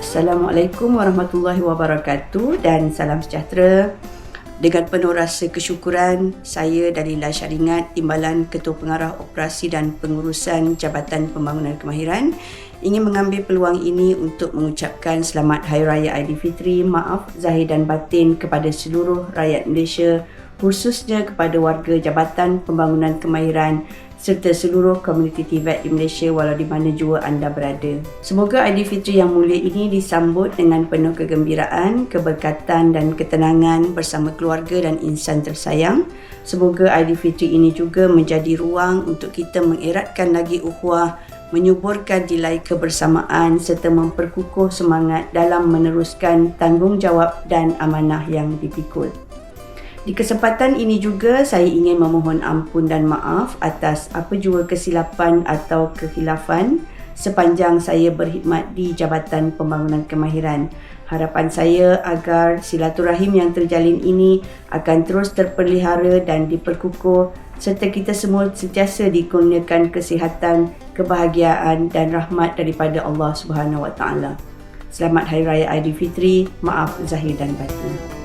Assalamualaikum warahmatullahi wabarakatuh dan salam sejahtera. Dengan penuh rasa kesyukuran, saya Dalila Syaringat, Timbalan Ketua Pengarah Operasi dan Pengurusan Jabatan Pembangunan Kemahiran, ingin mengambil peluang ini untuk mengucapkan Selamat Hari Raya Aidilfitri, maaf zahir dan batin kepada seluruh rakyat Malaysia, khususnya kepada warga Jabatan Pembangunan Kemahiran serta seluruh komuniti TVET di Malaysia walau di mana jua anda berada. Semoga Aidilfitri yang mulia ini disambut dengan penuh kegembiraan, keberkatan dan ketenangan bersama keluarga dan insan tersayang. Semoga Aidilfitri ini juga menjadi ruang untuk kita mengeratkan lagi ukhuwah, menyuburkan nilai kebersamaan serta memperkukuh semangat dalam meneruskan tanggungjawab dan amanah yang dipikul. Di kesempatan ini juga saya ingin memohon ampun dan maaf atas apa jua kesilapan atau kekhilafan sepanjang saya berkhidmat di Jabatan Pembangunan Kemahiran. Harapan saya agar silaturahim yang terjalin ini akan terus terpelihara dan diperkukuh serta kita semua sentiasa dikurniakan kesihatan, kebahagiaan dan rahmat daripada Allah Subhanahu Wa Taala. Selamat Hari Raya Aidilfitri, maaf zahir dan batin.